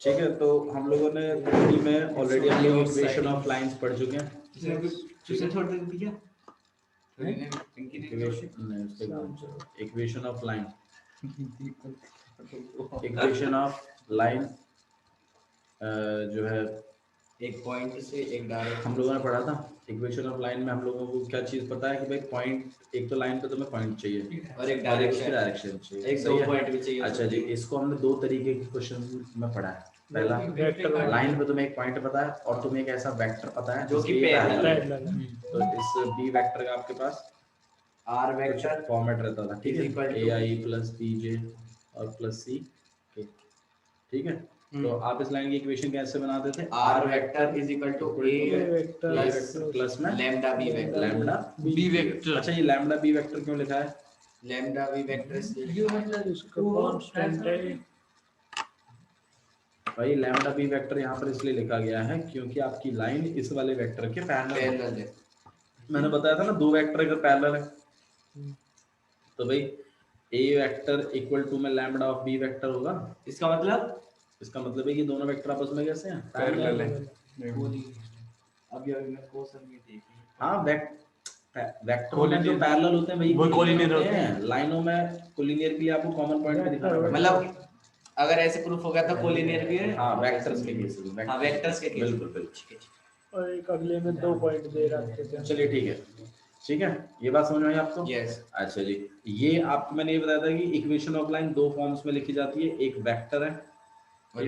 ठीक है, तो हम लोगों ने 3D में ऑलरेडी हम लोग इक्वेशन ऑफ लाइंस पढ़ चुके हैं। Equation of line, equation of line जो है एक पॉइंट से एक डायरेक्शन हम लोगों ने पढ़ा था। इक्वेशन ऑफ लाइन में हम लोगों को क्या चीज पता है कि भाई पॉइंट, एक तो लाइन पे तुम्हें पॉइंट चाहिए और एक डायरेक्शन चाहिए, एक दो पॉइंट भी चाहिए। अच्छा जी, इसको हमने दो तरीके के क्वेश्चन में पढ़ा है। पहला, लाइन पे तुम्हें एक पॉइंट पता है और तुम्हें एक ऐसा वेक्टर पता है जो कि पैरेलल है। तो इस बी वेक्टर का आपके पास आर वेक्टर फॉर्मेट रहता था, ठीक है, ए आई प्लस बी जे और प्लस सी के, ठीक है। तो आप इस लाइन की इक्वेशन कैसे बनाते थे? R vector is equal to a vector plus में लैम्डा बी वेक्टर। अच्छा, ये लैम्डा बी वेक्टर क्यों लिखा है? लैम्डा बी वेक्टर भाई लैम्डा बी वेक्टर यहाँ पर इसलिए लिखा गया है क्योंकि आपकी लाइन इस वाले वेक्टर के पैरेलल है। मैंने बताया था ना, दो वेक्टर अगर पैरेलल है तो भाई ए वेक्टर इक्वल टू में लैम्डा ऑफ बी वेक्टर होगा। इसका मतलब है कि दोनों वेक्टर आपस में कैसे हैं? पैरेलल है। अब ये मैं क्वेश्चन ये देखिए, हाँ, वेक्टर में जो पैरेलल होते हैं वही कोलिनियर होते हैं। लाइनों में कोलिनियर के लिए आपको कॉमन पॉइंट पे दिखाना पड़ेगा। मतलब अगर ऐसे प्रूफ हो गया तो कोलिनियर भी है। हाँ, वेक्टर्स के केस में, हाँ वेक्टर्स के केस बिल्कुल। और एक अगले में 2 पॉइंट दे रखे थे। चलिए ठीक है, ये बात समझ में आई आपको? यस। अच्छा जी, ये आपको मैंने ये बताया था कि इक्वेशन ऑफ लाइन दो फॉर्म्स में लिखी जाती है, एक वेक्टर है और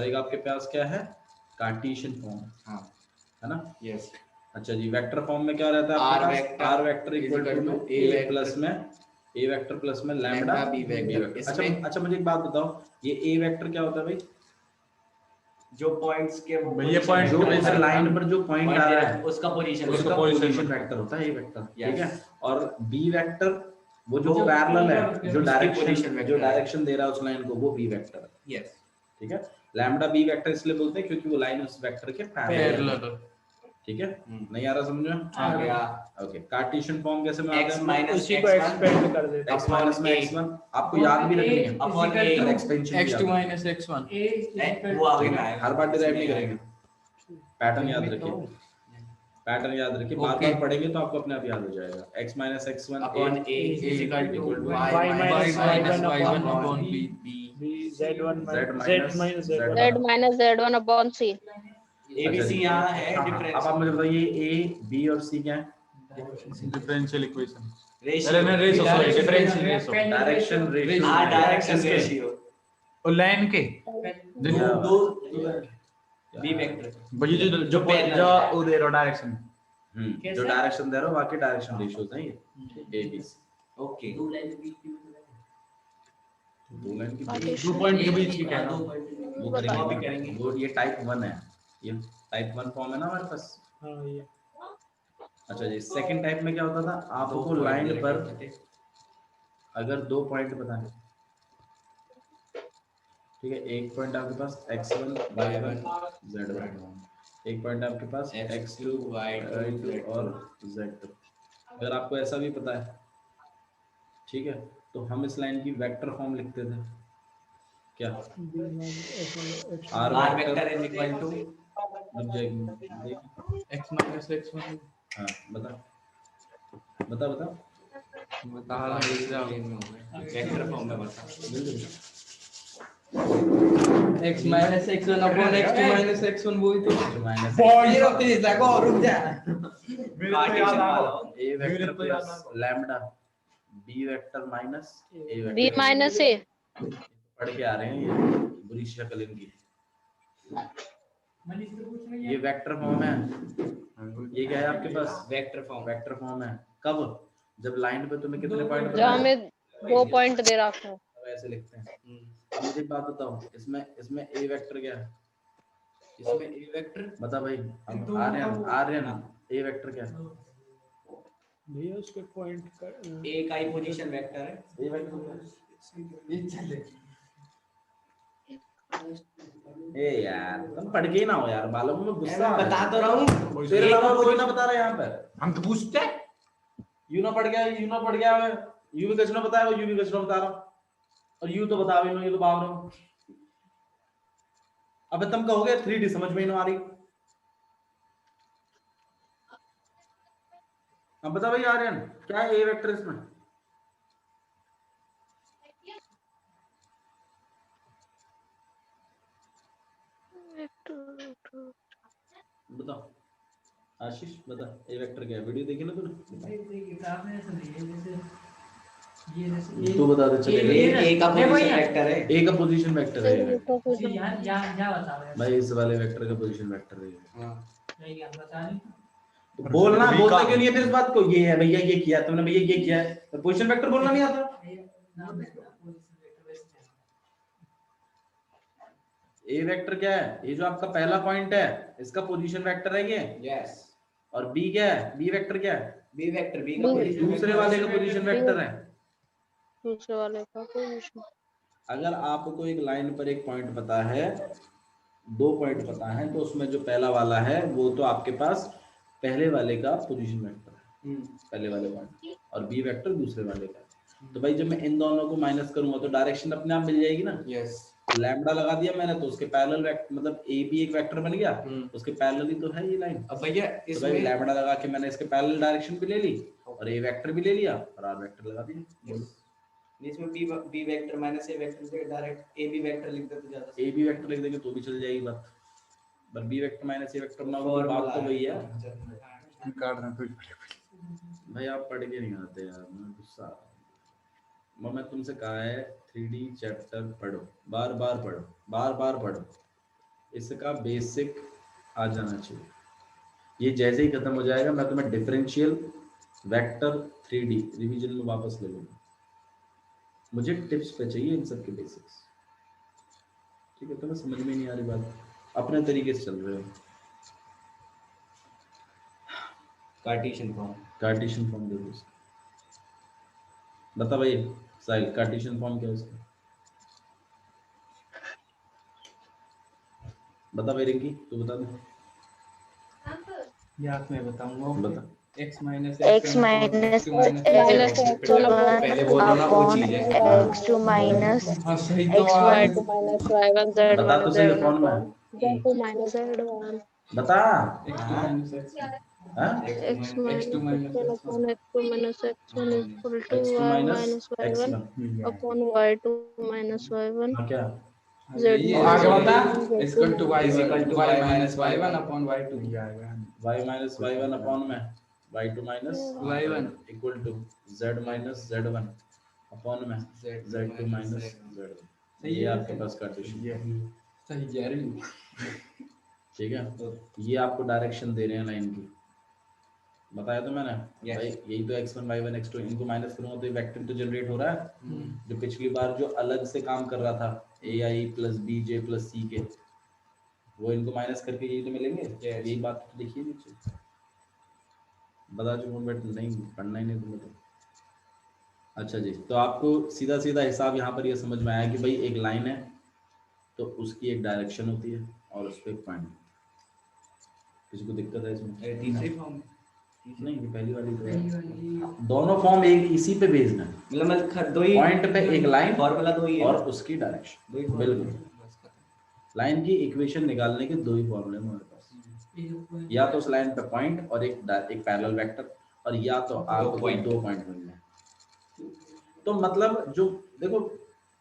एक आपके पास क्या है? Cartesian form. हाँ, है ना? यस। अच्छा जी, वेक्टर फॉर्म में क्या रहता है आपके पास? R vector equal to a vector plus में लैम्डा बी वेक्टर। अच्छा मुझे एक बात बताओ, ये ए वेक्टर क्या होता है भाई? जो पॉइंट्स के ये पॉइंट जो लाइन पर जो पॉइंट आ रहा है उसका पोजीशन वेक्टर होता है, ए वेक्टर, ठीक है। और बी वेक्टर वो जो पैरेलल है, जो डायरेक्शन दे रहा है उस लाइन को, वो बी वेक्टर है। यस, ठीक है। लैम्डा बी वेक्टर इसलिए बोलते हैं क्योंकि वो लाइन उस वेक्टर के पैरेलल है। ठीक है, नहीं आ रहा समझ में? आ गया। ओके, कार्टेशियन फॉर्म कैसे बनाते हैं? उसी को एक्सपेंड कर देते हैं। x माइनस में x1 आपको याद भी रखनी है, upon a expansion x2 minus x1 वो आगे ना हर बार डिराइव नहीं करेंगे। पैटर्न याद रखिए, बार-बार पढ़ेंगे तो आपको अपने आप याद हो जाएगा। x minus x1 upon a is equal to y y minus y1 upon b z minus z1 upon c। abc यहाँ है डिफरेंस। अब आप मुझे बताइए a b और c क्या है? differential equation ratio differential ratio direction ratio. हाँ, डायरेक्शन रेशियो और लाइन के दो बी वेक्टर भाई जो वो दे रहा डायरेक्शन जो डायरेक्शन दे रहा हो बाकी डायरेक्शन रेशियोज हैं ये a b c। ओके, दो लाइन की 2 पॉइंट के बीच की क्या है वो करेंगे वो ये टाइप 1 है, ये टाइप 1 फॉर्म है ना हमारे पास। हां ये। अच्छा जी, सेकंड टाइप में क्या होता था? आपको लाइन पर अगर दो पॉइंट बताएं, ठीक है, एक पॉइंट आपके पास x1 y1 z1, एक पॉइंट आपके पास x2 y2 और z2। अगर आपको ऐसा भी पता है, ठीक है, तो हम इस लाइन की वेक्टर फॉर्म लिखते थे क्या? r vector is equal to x minus x1 हाँ, बता वेक्टर फॉर्म में बता x minus x1 upon x2 minus x1 वही तो माइनस ये रोते नहीं सको रुक जा a vector plus lambda b vector minus a vector b minus a। पढ़ के आ रहे हैं, ये बुरी शक्ल इनकी। ये वेक्टर फॉर्म है, ये क्या है आपके पास? वेक्टर फॉर्म है। कब? जब लाइन पे तुम्हें कितने पॉइंट जब हमें 2 पॉइंट दे रखा हो तब ऐसे लिखते हैं। अब मुझे एक बात बताओ, इसमें a वेक्टर क्या है? इसमें a वेक्टर बता भाई। अब आर्यन a वेक्टर क्या है? भैया उसके पॉइंट का a का ही पोजीशन वेक्टर है। a वेक्टर ये चले ए यार, तुम पढ़ के ही ना हो यार, मालूम में गुस्सा बता तो रहा हूँ, तेरे अलावा कोई ना बता रहा है यहाँ पर। हम तो पूछते हैं यू ना पढ़ गया यू भी कुछ ना बताया, यू भी कुछ ना बता रहा और यू तो बता भी नहीं, ये तो बाब रहा हूँ। अब तुम कहोगे 3D समझ में ही नहीं आ रही। अब बता भाई आर्यन, क्या है ए वेक्टर इसमें? बताओ आशीष, बता ए वेक्टर क्या है? वीडियो देखी ना तूने? भाई देखिए आपने ऐसा नहीं है जैसे ये जैसे तू बता दे चलेगा। ये ए का ये वही पोजीशन है। वेक्टर है। ए का पोजीशन वेक्टर है ये वेक्टर। जी यहाँ यहाँ यहाँ बता रहे हैं भाई इस वाले वेक्टर का पोजीशन वेक्टर है ये। हां नहीं यहाँ बता नहीं तो बोलना, बोलते क्यों नहीं है फिर इस बात को? ये है भैया, ये किया तुमने भैया, ये किया है, तो पोजीशन वेक्टर बोलना नहीं आता। नाम है पोजीशन वेक्टर वैसे ए वेक्टर क्या है? ये जो आपका पहला पॉइंट है इसका पोजीशन वेक्टर है ये। यस। और बी क्या है? बी वेक्टर क्या है? बी वेक्टर बी का B पोजीशन दूसरे वाले का पोजीशन वेक्टर है। दूसरे वाले का पोजीशन। अगर आपको एक लाइन पर एक पॉइंट पता है, 2 पॉइंट पता है, तो उसमें जो पहला वाला है वो तो आपके पास पहले वाले का पोजीशन वेक्टर है, पहले वाले पॉइंट, और बी वेक्टर दूसरे वाले का। तो भाई जब मैं इन दोनों को माइनस करूंगा तो डायरेक्शन अपने आप मिल जाएगी ना। यस। लैम्डा लगा दिया मैंने तो उसके पैरेलल वेक्टर, मतलब ए भी एक वेक्टर बन गया, उसके पैरेलल ही तो है ये लाइन। अब भैया तो भाई इसमें लैम्डा लगा के मैंने इसके पैरेलल डायरेक्शन भी ले ली और ए वेक्टर भी ले लिया और आर वेक्टर लगा दिया। इसमें B vector minus a vector से डायरेक्ट ए बी वेक्टर लिख देते ज्यादा ए बी वेक्टर लिख देंगे तो भी चल जाएगी बात, पर B vector minus a vector ना हो बात तो वही है। काट रहे कुछ भाई आप पढ़ के नहीं आते यार, मैं गुस्सा आ रहा हूं। मैं तुमसे कहा है 3D चैप्टर पढ़ो, बार बार पढ़ो, बार बार पढ़ो, इसका बेसिक आ जाना चाहिए। ये जैसे ही खत्म हो जाएगा मैं तुम्हें डिफरेंशियल वेक्टर 3D रिवीजन में वापस ले लूंगा। मुझे टिप्स पे चाहिए इन सब के बेसिक्स, ठीक है? तुम्हें समझ में नहीं आ रही बात, अपने तरीके से चल रहे हो। कार्टेशियन फॉर्म दे दो उसका। बता भाई साहिल, कार्टेशियन फॉर्म क्या है उसका? बता भाई रिंकी, तू बता दे। याद मैं बताऊंगा। बता। x माइनस x माइनस पहले बोलो ना वो चीज है। x2 माइनस हाँ सही x तो y 2 माइनस y1 z बता तो सही z1 कौन में z2 माइनस z1 बता। x2 माइनस हाँ? x x2 minus x2 minus x1 equal to x2 y minus minus y1 x1 upon y2 minus y1 हाँ क्या? z आगे बता z2 equal to y equal to y minus y1 upon y2 y minus y1 upon में y2 minus y1 equal to z minus z1 upon में z2 minus z1। ये आपके पास Cartesian, सही जा रही हूँ। ठीक है? तो ये आपको डायरेक्शन दे रहे हैं लाइन की, बताया तो मैंने। भाई यही तो x1 y1 x2, इनको माइनस करूंगा तो ये वेक्टर तो जनरेट हो रहा है। जो पिछली बार जो अलग से काम कर रहा था ai plus b j plus c के, वो इनको माइनस करके यही तो मिलेंगे। यही बात तो लिखिए नीचे, बता चुका बट नहीं पढ़ना ही नहीं तुम्हें तो। अच्छा जी, तो आपको सीधा सीधा हिसाब यहाँ पर ये समझ में आया कि भाई एक लाइन है तो उसकी एक डायरेक्शन होती है और उस पर एक पॉइंट। किसी को दिक्कत है इसमें? तीसरी फॉर्म नहीं, ये पहली वाली तो है। दोनों फॉर्म एक इसी पे बेस्ड है, मतलब दो ही पॉइंट पे एक लाइन फार्मूला दो ही है और उसकी डायरेक्शन। दो ही बिल्कुल, लाइन की इक्वेशन निकालने के 2 ही फॉर्मूले हैं हमारे पास, या तो उस लाइन पे पॉइंट और एक पैरेलल वेक्टर, और या तो आपको 2 पॉइंट मिल जाए। तो मतलब जो देखो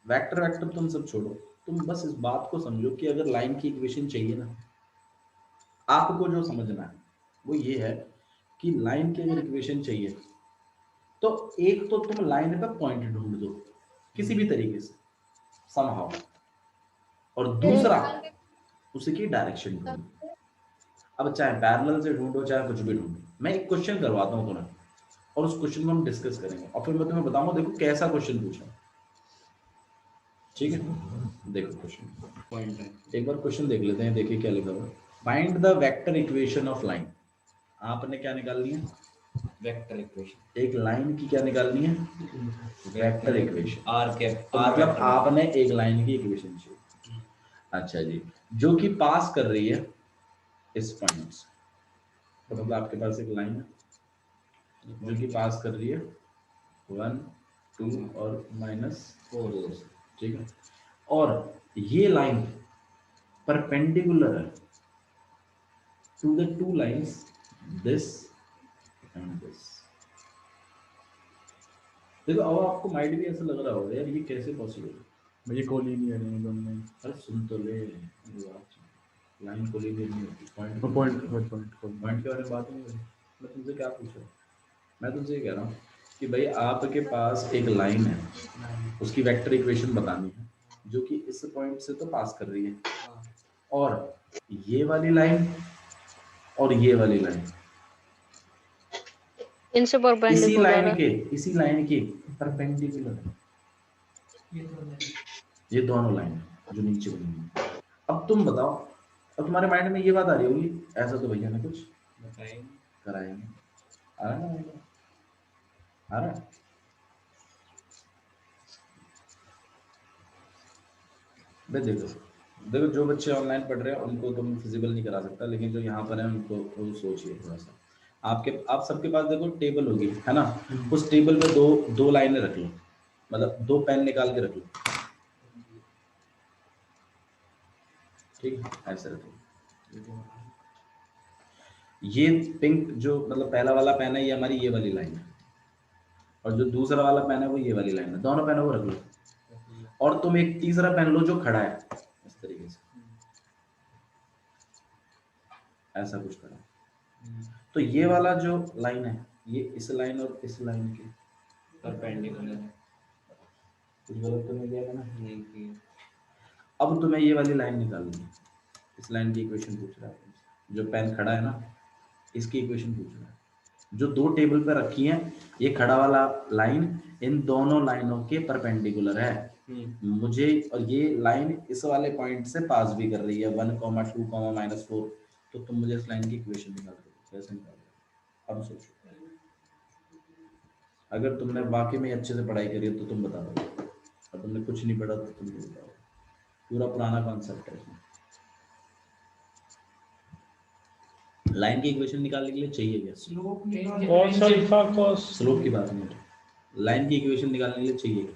वेक्टर तुम सब छोड़ो, तुम बस इस बात को समझो कि अगर लाइन की इक्वेशन चाहिए ना, आपको जो समझना है वो ये है कि लाइन की अगर इक्वेशन चाहिए तो एक तो तुम लाइन पे पॉइंट ढूंढ दो किसी भी तरीके से समहाउ, और दूसरा उसकी डायरेक्शन ढूंढो। अब चाहे पैरेलल से ढूंढो चाहे कुछ भी ढूंढो, मैं एक क्वेश्चन करवाता हूँ तुम्हें और उस क्वेश्चन को हम डिस्कस करेंगे और फिर मैं तुम्हें बताऊंगा देखो कैसा क्वेश्चन पूछा, ठीक है? देखो क्वेश्चन पॉइंट है। एक बार क्वेश्चन देख लेते हैं, देखिए क्या लिखा हुआ है। Find the vector equation of line. आपने क्या निकालनी है? Vector equation. एक लाइन की क्या निकालनी है? Vector equation. आर के तो मतलब आपने एक लाइन की इक्वेशन चाहिए। अच्छा जी, जो कि पास कर रही है इस पॉइंट से, तो मतलब आपके पास एक लाइन है जो कि पास कर रही है 1 2 और -4, ठीक है? और ये line perpendicular to the two lines this and this। देखो अब आपको माइंड भी ऐसा लग रहा होगा यार ये कैसे पॉसिबल है, ये कोलिनियर है दोनों में। अरे सुन तो ले, लाइन कोलिनियर नहीं होती, पॉइंट पॉइंट पॉइंट के बारे में बात नहीं हो रही। मैं तुमसे क्या पूछ रहा हूँ, मैं तुमसे ये कह रहा हूँ कि भाई आपके पास एक लाइन है, उसकी वेक्टर इक्वेशन बतानी है जो कि इस पॉइंट से तो पास कर रही है, और ये वाली लाइन और ये वाली लाइन इनसे इसी परपेंडिकुलर लाइन है। के इसी लाइन के परपेंडिकुलर है, ये दोनों लाइन जो नीचे बनी है। अब तुम बताओ, अब तुम्हारे माइंड में ये बात आ रही होगी ऐसा तो भैया ने कुछ कराया नहीं, आ रहा है ना, आ रहा है। भाई देखो देखो जो बच्चे ऑनलाइन पढ़ रहे हैं उनको तुम फिजिकल नहीं करा सकता, लेकिन जो यहाँ पर है उनको वो सोचिए थोड़ा सा। आप सबके पास देखो टेबल होगी है ना, उस टेबल पे दो लाइनें रख लो, मतलब दो पेन निकाल के रख लो, ठीक है, ऐसे रख लो। ये पिंक जो मतलब पहला वाला पेन है ये हमारी ये वाली लाइन है, और जो दूसरा वाला पेन है वो ये वाली लाइन है, दोनों पेनों को रख लो, और तुम एक तीसरा पेन लो जो खड़ा है इस तरीके से, ऐसा कुछ करो। तो ये वाला जो लाइन है ये इस लाइन और इस लाइन के परपेंडिकुलर है। कुछ गलत तो नहीं किया ना? नहीं किया। अब तुम्हें ये वाली लाइन निकालनी है, इस लाइन की इक्वेशन पूछ रहा है, जो पेन खड़ा है ना इसकी इक्वेशन पूछ रहा है, जो दो टेबल पे रखी है ये खड़ा वाला लाइन इन दोनों लाइनों के परपेंडिकुलर है मुझे, और ये लाइन इस वाले पॉइंट से पास भी कर रही है 1, 2, -4, तो तुम मुझे इस लाइन की इक्वेशन निकाल दो, कैसे निकाल दो? अब सोचो, अगर तुमने वाकई में अच्छे से पढ़ाई करी है तो तुम बता दो, और तुमने कुछ नहीं पढ़ा तो तुम नहीं बताओ, पूरा पुराना कॉन्सेप्ट है इसमें। लाइन की इक्वेशन निकालने के लिए चाहिए क्या? cos अल्फा cos स्लोप की बात नहीं है, लाइन की इक्वेशन निकालने के लिए चाहिए क्या?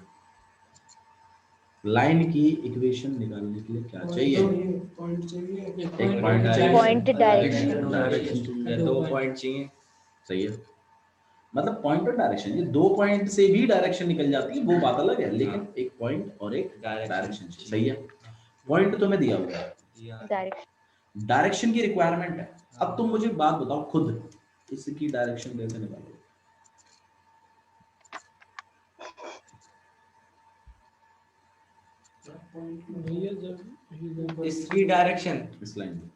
लाइन की इक्वेशन निकालने के लिए क्या चाहिए? एक पॉइंट चाहिए, पॉइंट डायरेक्शन। या 2 पॉइंट चाहिए। सही है, मतलब पॉइंट और डायरेक्शन, ये 2 पॉइंट से भी डायरेक्शन निकल जाती है वो बात अलग है, लेकिन एक पॉइंट और एक डायरेक्शन चाहिए। सही है, पॉइंट तुम्हें दिया हुआ है, डायरेक्शन डायरेक्शन की रिक्वायरमेंट है। अब तुम मुझे बात बताओ खुद, इसकी डायरेक्शन कैसे निकालोगे? भैया जब इसकी डायरेक्शन इस लाइन में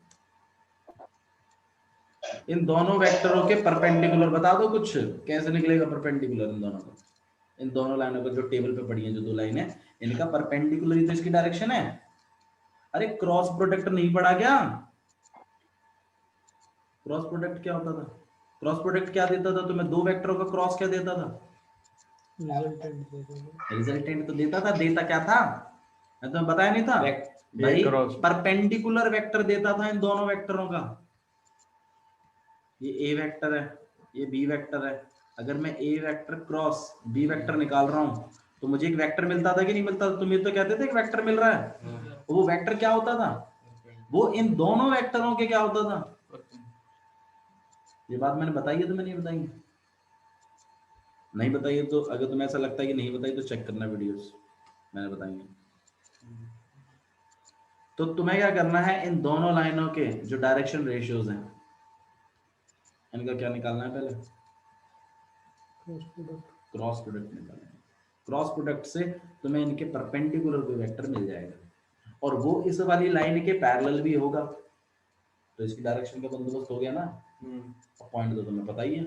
इन दोनों वेक्टरों के परपेंडिकुलर बता दो कुछ, कैसे निकलेगा परपेंडिकुलर इन दोनों का? इन दोनों लाइनों को जो टेबल पे पड़ी है जो दो लाइन है इनका परपेंडिकुलर ही तो इसकी डायरेक्शन है। अरे क्रॉस प्रोडक्ट नहीं पढ़ा क्या? क्रॉस प्रोडक्ट क्या होता था? क्रॉस प्रोडक्ट क्या देता था तुम्हें? दो वेक्टरों का क्रॉस क्या देता था? रिजल्टेंट तो देता था, देता क्या था मैं तुम्हें बताया नहीं था भाई? परपेंडिकुलर वेक्टर देता था इन दोनों वेक्टरों का। ये ए वेक्टर है, ये बी वेक्टर है, अगर मैं ए वेक्टर क्रॉस बी वेक्टर निकाल रहा हूँ तो मुझे एक वेक्टर मिलता था कि नहीं मिलता था? तुम ये तो कहते थे एक वेक्टर मिल रहा है, वो वेक्टर क्या होता था? वो इन दोनों वेक्टरों के क्या होता था? ये बात मैंने बताई है, तुम्हें नहीं बताई? नहीं बताइए तो अगर तुम्हें ऐसा लगता है कि नहीं बताई तो चेक करना वीडियोस, मैंने बताई है। तो तुम्हें क्या करना है, इन दोनों लाइनों के जो डायरेक्शन रेशियोज हैं इनका क्या निकालना है? पहले क्रॉस प्रोडक्ट निकालना है। क्रॉस प्रोडक्ट से तुम्हें इनके परपेंडिकुलर कोई वेक्टर मिल जाएगा और वो इस वाली लाइन के पैरेलल भी होगा, तो इसकी डायरेक्शन का बंदोबस्त हो गया ना। पॉइंट तो तुम्हें पता ही है,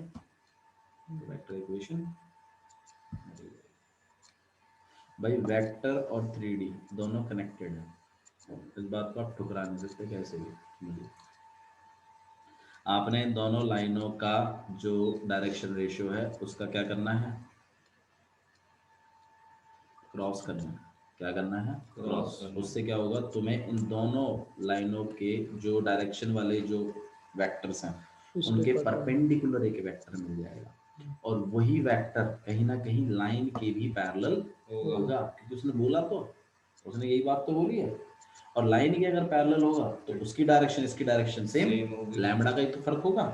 वेक्टर इक्वेशन। भाई वेक्टर और 3D दोनों कनेक्टेड है, इस बात को आप ठुकरा नहीं सकते कैसे भी। आपने इन दोनों लाइनों का जो डायरेक्शन रेशियो है उसका क्या करना है? क्रॉस करना है। क्या करना है? क्रॉस। उससे क्या होगा, तुम्हें इन दोनों लाइनों के जो डायरेक्शन वाले जो वेक्टर्स हैं उनके परपेंडिकुलर एक वेक्टर मिल जाएगा, और वही वेक्टर कहीं ना कहीं लाइन के भी पैरेलल होगा, क्योंकि उसने बोला तो, उसने यही बात तो बोली है। और लाइन के अगर पैरेलल होगा तो उसकी डायरेक्शन इसकी डायरेक्शन सेम, लैम्बडा का ही तो फर्क होगा,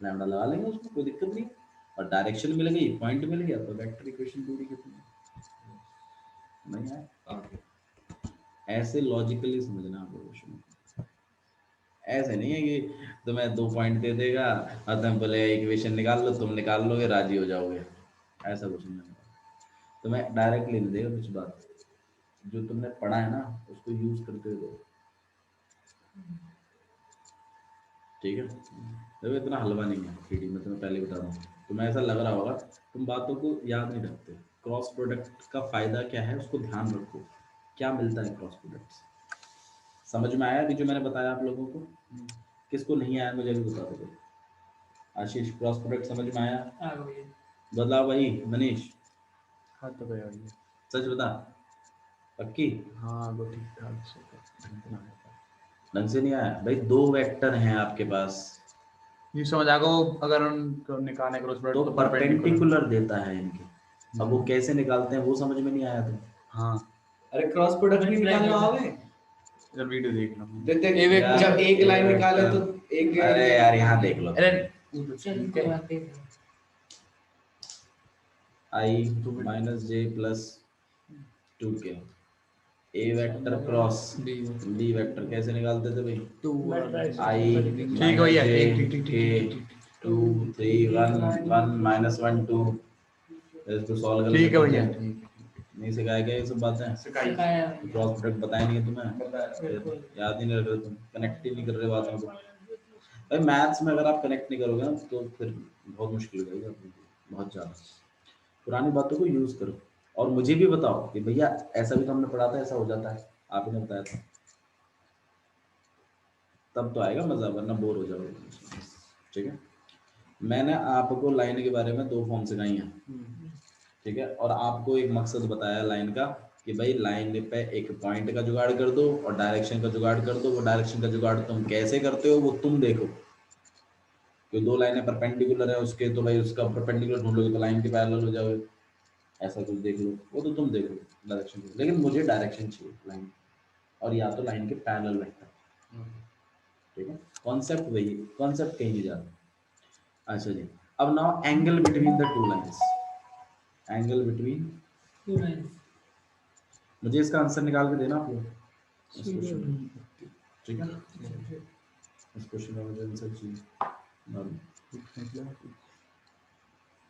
लैम्बडा लगा लेंगे उसमें, कोई दिक्कत नहीं। और डायरेक्शन मिल गई, पॉइंट मिल गया, तो वेक्टर इक्वेशन दूरी कितनी है, नहीं है। ऐसे लॉजिकली समझना आप लोगों को, ऐसे नहीं है कि तुम्हें 2 पॉइंट दे देगा और तुम बोले इक्वेशन निकाल लो, तुम निकाल लोगे राजी हो जाओगे, ऐसा कुछ नहीं है। तुम्हें डायरेक्टली नहीं देगा कुछ बात, जो तुमने पढ़ा है ना उसको यूज करते हुए, ठीक है। देखो इतना हलवा नहीं है थ्री में, तुम्हें पहले बता दूं, तुम्हें ऐसा लग रहा होगा तुम बातों को याद नहीं रखते। क्रॉस प्रोडक्ट का फायदा क्या है उसको ध्यान रखो, क्या मिलता है क्रॉस प्रोडक्ट से। समझ में आया अभी जो मैंने बताया आप लोगों को? किसको नहीं आया मुझे भी बता दो। आशीष क्रॉस प्रोडक्ट समझ में आया? बदलाव भाई मनीष? हाँ तो भैया सच बता, पक्की? हाँ वो ठीक ठाक से ढंग से नहीं आया भाई। 2 वेक्टर हैं आपके पास, ये समझ आ गया, वो अगर उनको निकालने क्रॉस तो प्रोडक्ट परपेंडिकुलर देता है इनके। अब वो कैसे निकालते हैं वो समझ में नहीं आया तो? हाँ अरे क्रॉस प्रोडक्ट नहीं निकालना आवे, इधर वीडियो देख लो। जब एक लाइन निकाले तो एक, अरे यार यहाँ देख लो, आई माइनस जे प्लस 2k ए वेक्टर क्रॉस बी वेक्टर कैसे निकालते थे भाई? आई ठीक है भैया, के 2 3 1 1 -1 2, इसको सॉल्व कर ठीक है भैया। नहीं सिखाया गया ये सब बातें? क्रॉस प्रोडक्ट बताया नहीं है तुम्हें, याद ही नहीं रख रहे तुम, कनेक्ट ही नहीं कर रहे बातों को। भाई मैथ्स में अगर आप कनेक्ट नहीं करोगे ना तो फिर बहुत मुश्किल हो जाएगा, बहुत ज़्यादा। पुरानी बातों को यूज़ करो और मुझे भी बताओ कि भैया ऐसा भी तो हमने पढ़ा था, ऐसा हो जाता है, आपने बताया था, तब तो आएगा मजा, वरना बोर हो जाओगे। ठीक है, मैंने आपको लाइन के बारे में 2 फॉर्म सिखाई हैं, ठीक है, और आपको एक मकसद बताया लाइन का कि भाई लाइन पे एक पॉइंट का जुगाड़ कर दो और डायरेक्शन का जुगाड़ कर दो। वो डायरेक्शन का जुगाड़ तुम कैसे करते हो वो तुम देखो, कि 2 लाइनें परपेंडिकुलर है उसके, तो भाई उसका परपेंडिकुलर ढूंढोगे तो लाइन के पैरेलल हो जाओगे, ऐसा कुछ देख लो, वो तो तुम देखो डायरेक्शन को। लेकिन मुझे डायरेक्शन चाहिए लाइन, और या तो लाइन के पैरेलल वेक्टर, ठीक है। कॉन्सेप्ट वही, कॉन्सेप्ट कहीं नहीं जाता। अच्छा जी, अब now angle between the 2 lines, angle between 2 lines, मुझे इसका आंसर निकाल के देना आप लोग इस क्वेश्चन, ठीक है। इस क्वेश्चन का मुझे आंसर चाहिए,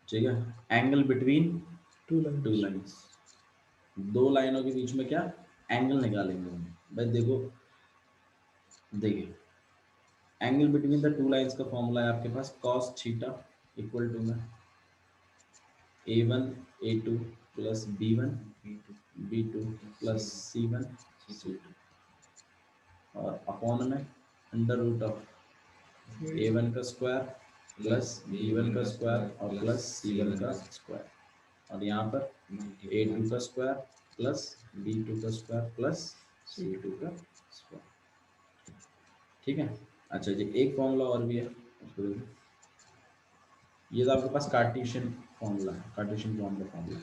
ठीक है। एंगल बिटवीन 2 लाइंस, 2 लाइनों के बीच में क्या एंगल निकालेंगे हम भाई। देखो देखिए, एंगल बिटवीन द 2 लाइंस का फॉर्मूला है आपके पास cos थीटा इक्वल टू में a1 a2 plus b1 b2 plus c1 c2 और अपॉन में अंडर रूट ऑफ a1 का स्क्वायर प्लस b1 का स्क्वायर और प्लस c1 का स्क्वायर, और यहाँ पर a2 का स्क्वायर प्लस b2 का स्क्वायर प्लस c2 का स्क्वायर, ठीक है। अच्छा जी, एक फॉर्मूला और भी है उसको देखो, ये तो आपके पास कार्टेशियन फॉर्मूला है, कार्टेशियन फॉर्म का फॉर्मूला,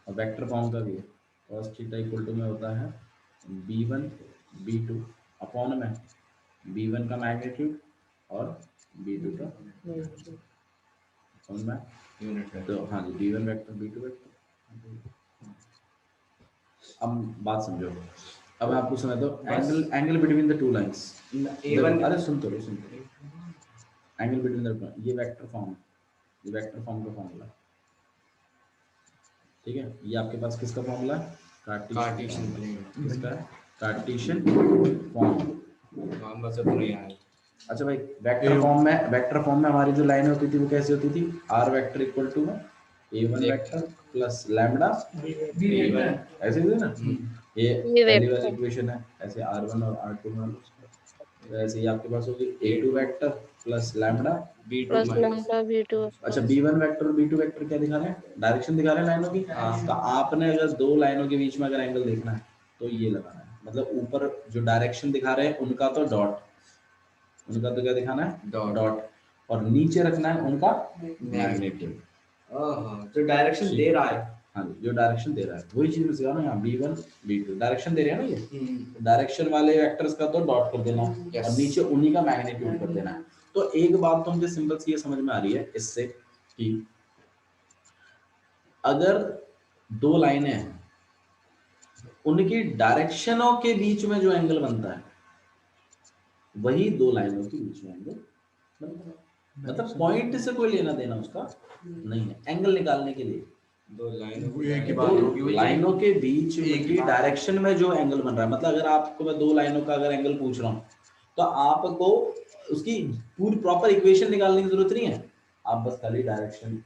और वेक्टर फॉर्म का भी है। cos थीटा इक्वल टू में होता है b1 b2 अपॉन में b1 का मैग्नीट्यूड और b2 का समझ में, तो हाँ जी b1 वेक्टर b2 वेक्टर। अब बात समझो, अब मैं आपको समझा दो एंगल बिटवीन द 2 लाइंस। अरे सुन तो एंगल बिटवीन द, ये वेक्टर फॉर्म, ये वेक्टर फॉर्म का फॉर्मूला, ठीक है। ये आपके पास किसका फॉर्मूला है? कार्टेशियन, किसका? Cartesian form. अच्छा भाई, वेक्टर फॉर्म में हमारी जो लाइन होती थी वो कैसी होती थी? R vector equal to a1 vector plus lambda b1, ऐसे ही ना, ये पहली वाली इक्वेशन है। ऐसे r1 और r2 मान लो, वैसे ही आपके पास होगी a2 vector plus lambda b2। अच्छा, b1 वेक्टर और b2 वेक्टर क्या दिखा रहे हैं? डायरेक्शन दिखा रहे हैं लाइनों की। तो आपने अगर 2 लाइनों के बीच में अगर एंगल देखना है तो ये लगाना है, मतलब ऊपर जो डायरेक्शन दिखा रहे हैं उनका तो डॉट, उनका तो क्या दिखाना है? डॉट, और नीचे रखना है उनका मैग्नीट्यूड। जो डायरेक्शन दे रहा है, हाँ जी, जो डायरेक्शन दे रहा है वही चीज मैं सिखा रहा हूँ यहाँ B1 B2 डायरेक्शन दे रहे हैं ना ये, डायरेक्शन वाले वेक्टर्स का तो डॉट कर देना और नीचे उन्हीं का मैग्नीट्यूड कर देना है। तो एक बात तो मुझे सिंपल सी ये समझ में आ रही है इससे कि अगर दो लाइनें हैं उनकी डायरेक्शनों के बीच में जो एंगल बनता है वही दो लाइनों के बीच में एंगल बनता है। मतलब पॉइंट से कोई लेना देना उसका नहीं है, एंगल निकालने के लिए दो लाइनों दो लाइनों के बीच की डायरेक्शन में जो एंगल बन रहा है, मतलब अगर आपको मैं दो लाइनों का अगर एंगल पूछ रहा हूँ तो आपको उसकी पूरी प्रॉपर इक्वेशन निकालने की जरूरत नहीं है, आप बस खाली डायरेक्शन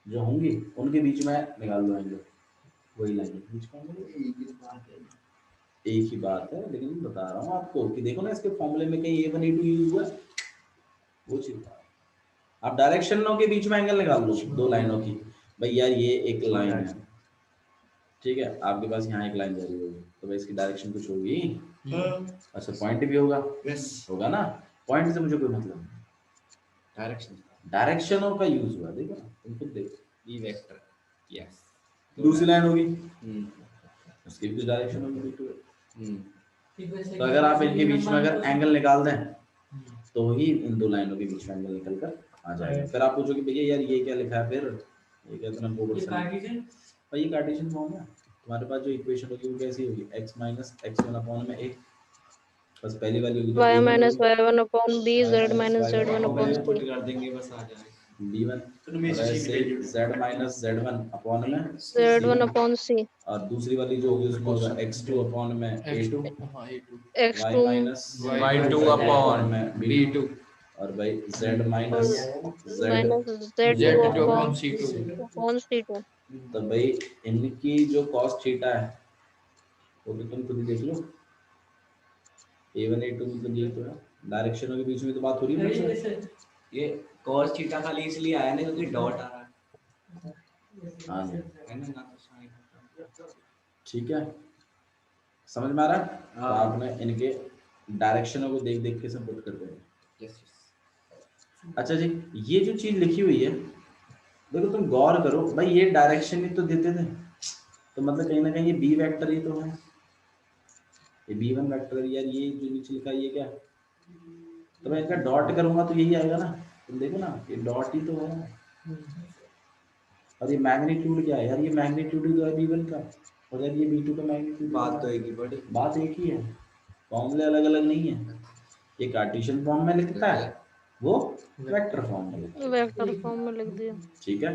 जो होंगी उनके बीच में निकाल लो एंगल, वही लाइन के बीच का एंगल। एक ही बात है, लेकिन बता रहा हूँ आपको कि देखो ना इसके फॉर्मूले में कहीं A1 A2 यूज हुआ है, वो चीज आप डायरेक्शनों के बीच में एंगल निकाल लो दो लाइनों की। भाई यार ये एक लाइन है, ठीक है, आपके पास यहाँ एक लाइन जा रही होगी तो भाई इसकी डायरेक्शन कुछ होगी, अच्छा पॉइंट भी होगा, होगा ना, पॉइंट से मुझे कोई मतलब नहीं, डायरेक्शनों का यूज हुआ, देखो ना तुम खुद देखो बी वेक्टर यस दूसरी लाइन होगी उसकी भी डायरेक्शन होगी तो अगर आप इनके बीच में अगर एंगल निकाल दें तो ही इन दो लाइनों के बीच में एंगल निकल कर आ जाएगा। फिर आप पूछोगे भैया यार ये क्या लिखा है, फिर ये क्या इतना बोर्ड भाई ये कार्टेशियन फॉर्म है, तुम्हारे पास जो इक्वेशन होगी वो कैसी होगी x माइनस x1 अपॉन में a, बस पहली वाली होगी y minus y1 upon b, z minus z1 upon c, put कर देंगे बस आ जाएगा b1 वैसे z माइनस z1 अपॉन में z1 upon c, और दूसरी वाली जो होगी उसमें होगा x2 अपॉन में a2 y x2 minus y2 upon में b2 और भाई z minus minus z2 upon c2। तो भाई इनकी जो cos थीटा है वो तो तुम खुद ही देख लो, A1 A2 मतलब ये तो है, डायरेक्शनों के बीच में तो बात हो रही है, ये cos थीटा खाली इसलिए आया ना क्योंकि डॉट आ रहा है, हाँ है ना तो साइन। ठीक है, समझ में आ रहा है? तो आपने इनके डायरेक्शनों को देख देख के सब पुट कर देंगे। अच्छा जी, ये जो चीज लिखी हुई है देखो तुम गौर करो, भाई ये डायरेक्शन ही तो देते थे, तो मतलब कहीं ना कहीं ये बी वेक्टर ही तो है, ये B1 वेक्टर है यार, ये जो नीचे लिखा है ये क्या है, तो मैं इनका डॉट करूंगा तो यही आएगा ना, तुम देखो ना ये डॉट ही तो है, और ये मैग्नीट्यूड क्या है यार, ये मैग्नीट्यूड ही तो है B1 का, और यार ये B2 का मैग्नीट्यूड, बात तो एक ही बड़ी, बात एक ही है, फॉर्मूले अलग अलग नहीं है, ये कार्टेशियन फॉर्म में लिखता है वो वेक्टर फॉर्म में लिखता है, वेक्टर फॉर्म में लिख दिया। ठीक है।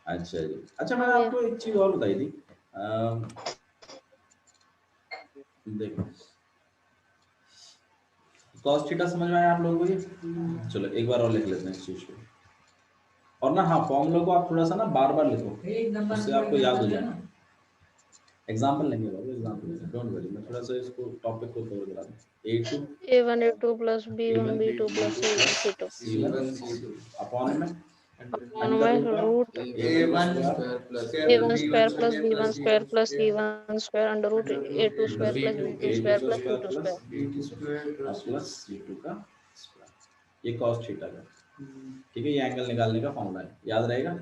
अच्छा जी, अच्छा मैंने आपको एक चीज और बताई थी, देखो cos थीटा समझ में आया आप लोगों को ये, चलो एक बार और लिख लेते हैं इस चीज को, और ना हाँ फॉर्मूला को आप थोड़ा सा ना बार बार लिखो उससे आपको याद हो जाए, एग्जांपल लेंगे बाबू, एग्जांपल लेंगे, डोंट वरी, मैं थोड़ा सा इसको टॉपिक को कवर करा दूं, a1 a2 plus b1 b2 plus c1 c2 c1 upon में upon में root a1 square plus a1 square plus b1 square plus c1 square under root a2 square plus b2 square plus c2 square b2 square plus c2 का square, ये cos theta का, ठीक है, ये angle निकालने का formula है, याद रहेगा।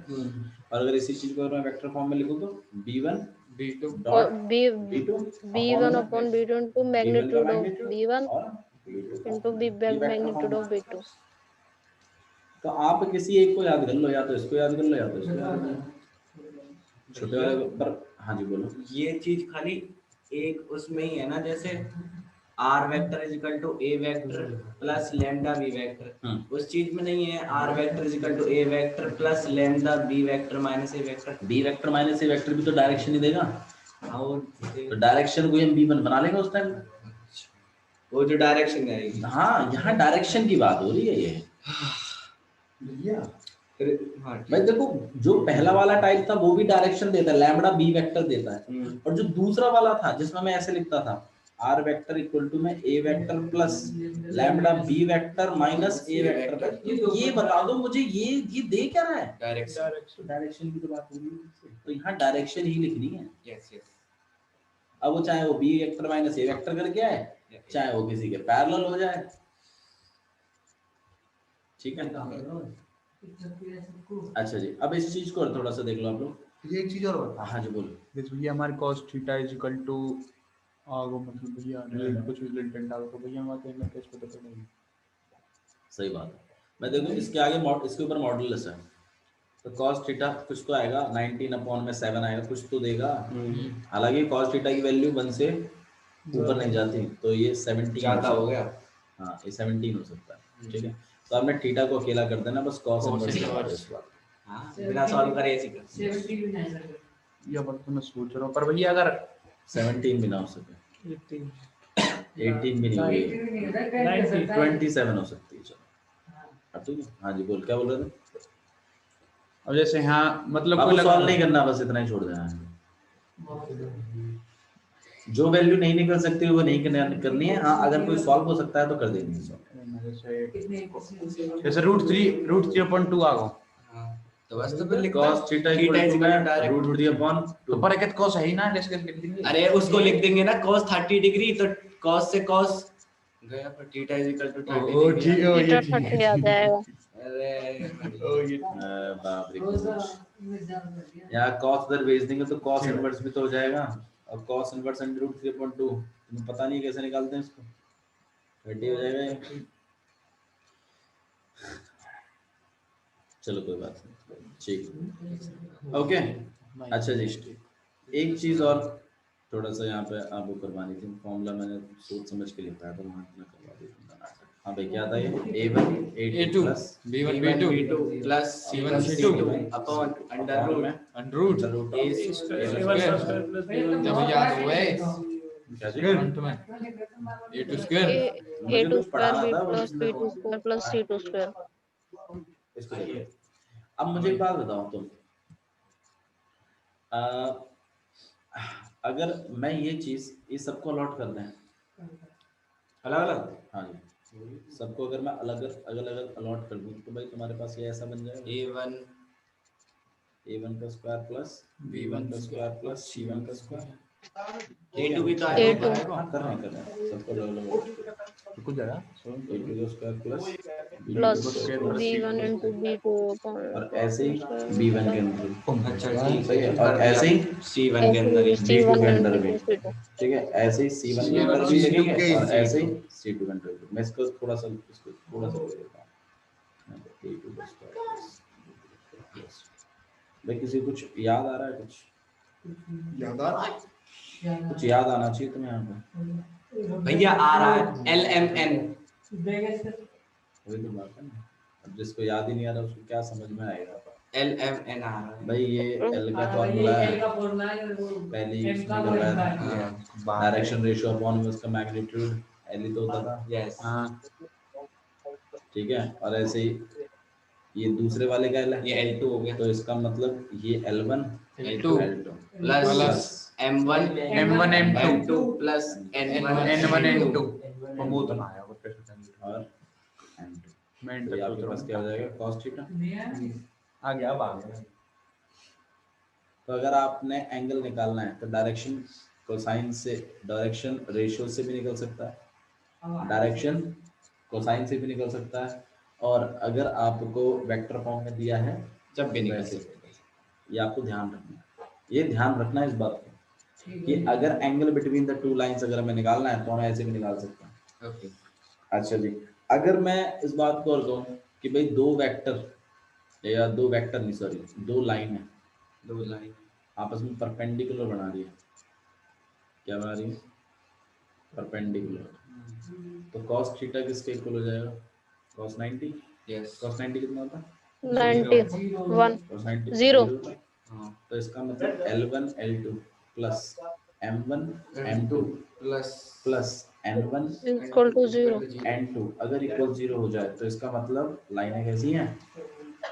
और अगर इसी चीज को मैं वेक्टर फॉर्म में लिखूं तो b1 b2 dot b1 b2 upon b2 into magnitude of b1 और b2 into b magnitude of b2। तो आप किसी एक को याद कर लो, या तो इसको याद कर लो या तो इसको याद कर लो, छोटे वाले पर, हाँ जी बोलो। ये चीज खाली एक उसमें ही है ना, जैसे r vector is equal to a vector plus lambda b vector, उस चीज में नहीं है r vector is equal to a vector plus lambda b vector minus a vector, b vector minus a vector भी तो डायरेक्शन ही देगा, और तो डायरेक्शन को हम b1 बना लेंगे उस टाइम, वो जो डायरेक्शन आएगी, हाँ यहाँ डायरेक्शन की बात हो रही है ये भाई, देखो जो पहला वाला टाइप था वो भी डायरेक्शन देता है, लैम्बडा बी वेक्टर देता है, और जो दूसरा वाला था जिसमें मैं ऐसे लिखता था आर वेक्टर इक्वल टू में a vector plus lambda b vector minus a vector, ये बता दो मुझे ये दे क्या रहा है, डायरेक्शन की तो बात हो रही है, तो यहाँ डायरेक्शन ही लिखनी है। यस यस, अब वो चाहे वो B vector minus a vector करके आए, चाहे वो किसी के पैरेलल हो जाए, ठीक है। अच्छा जी, अब इस चीज को थोड़ा सा देख लो आप लोग, ये एक चीज और बता। हाँ जी बोलो। जैसे भैया हमारे cos theta is equal to आगो मतलब भैया कुछ रिजल्टेंट आ गया तो भैया हम आते हैं तो इसको तो पढ़ेंगे। सही बात है। मैं देखो इसके आगे इसके ऊपर मॉडुलस है, तो cos थीटा कुछ तो आएगा 19/7 आएगा, कुछ तो देगा। हालांकि cos थीटा की वैल्यू 1 से ऊपर नहीं जाती, तो ये 17 ज्यादा हो गया। हाँ ये 17 हो सकता है। ठीक है, तो आपने थीटा को अकेला कर देना, बस cos इनवर्स लगा दो इस बात। हाँ बिना सॉल्व करे ऐसे कर। ये बात तो मैं सोच रहा हूँ, पर भैया अगर 17 भी ना हो सके, 18 18 भी नहीं होगी, 90 27 हो सकती है। चलो अब ठीक है। हाँ जी बोल, क्या बोल रहे थे? अब जैसे हाँ मतलब आपको कोई लगा सॉल्व नहीं करना, बस इतना ही छोड़ देना है। जो वैल्यू नहीं निकल सकती वो नहीं करनी है। हाँ अगर कोई सॉल्व हो सकता है तो कर देनी है। जैसे √3/2 आ गो तो बस तो फिर लिख cos थीटा इक्वल टू √3/2। तो पर एक cos है ही ना, जैसे लिख देंगे। अरे उसको लिख देंगे ना cos 30 डिग्री, तो cos से cos गया, पर थीटा इज इक्वल टू 30 ओ डिग्री। ठीक है, ये थीटा 30 आ जाएगा। अरे ओ ये बाप रे यहाँ cos उधर भेज देंगे तो cos इनवर्स भी तो हो जाएगा, और cos इनवर्स √3/2 तुम्हें पता नहीं कैसे निकालते हैं इसको, 30 हो जाएगा ये। चलो कोई बात नहीं, ठीक ओके। अच्छा जी, एक चीज और थोड़ा सा यहाँ पे आपको करवानी थी। फॉर्मूला मैंने सोच समझ के लिखा है, तो वहाँ मैं करवा देता। हाँ भाई क्या था ये? A1 A2 plus B1 B2 plus C1 C2 upon under root A1 square plus B1 जब याद हुए क्या जी? A2 square A2 square B plus B2 square plus C2 square. इसको देखिए। अब मुझे एक बात बताओ तुम, अगर मैं ये चीज इस सबको अलॉट कर दें अलग अलग, हाँ जी, सबको अगर मैं अलग अलग अलॉट कर दूं तो भाई तुम्हारे पास ये ऐसा बन जाएगा A1 का स्क्वायर प्लस B1 का स्क्वायर प्लस C1 का स्क्वायर। A2 भी तो A2 हाँ कर रहे हैं सबको अलग अलग कुछ जगह A2 का square plus plus B1 into B2 और ऐसे ही B1 के अंदर। अच्छा ठीक सही है, और ऐसे ही C1 के अंदर ही B2 के अंदर भी। C2। ठीक है, ऐसे ही C1 के अंदर भी लिखेंगे और ऐसे ही C2 के अंदर भी। मैं इसको थोड़ा सा ले लेता हूँ। A2 का स्क्वायर प्लस भाई किसी कुछ याद आ रहा है? कुछ याद आना चाहिए तुम्हें यहाँ पे। भैया आ रहा है LMN। वही तो बात है ना, अब जिसको याद ही नहीं आ रहा उसको क्या समझ में आएगा? LMN आ रहा है भाई ये L का फॉर्मूला है, पहले ही उसमें करवाया था। डायरेक्शन रेशियो अपॉन में उसका मैग्नीट्यूड L ही तो होता था। यस ठीक है, और ऐसे ही ये दूसरे वाले का L है, ये L2 हो गया, तो इसका मतलब ये L1 L2 plus M1 M2 plus N1 N2 वो तो ना आया वो और M2। मैं तो ये आपके पास क्या हो जाएगा? cos theta. आ गया अब आ गया। तो अगर आपने एंगल निकालना है तो डायरेक्शन कोसाइन से, डायरेक्शन रेशियो से भी निकल सकता है, डायरेक्शन कोसाइन से भी निकल सकता है, और अगर आपको वेक्टर फॉर्म में दिया है जब भी निकल वैसे। सकता है। ये आपको ध्यान रखना है, ये ध्यान रखना है इस बात को कि अगर angle between the two lines अगर हमें निकालना है तो हम ऐसे भी निकाल सकते हैं। ओके अच्छा जी, अगर मैं इस बात को और कहूँ कि भाई दो वेक्टर नहीं सॉरी दो लाइन है, दो लाइन आपस में परपेंडिकुलर बना रही है। क्या बना रही है? परपेंडिकुलर। तो cos थीटा किसके इक्वल हो जाएगा? cos 90। यस cos 90 कितना होता है? 91 cos 90 0। हाँ, तो इसका मतलब L1 L2 plus M1 M2 plus N1 equal to 0। N2 अगर इक्वल 0 हो जाए तो इसका मतलब लाइनें कैसी हैं?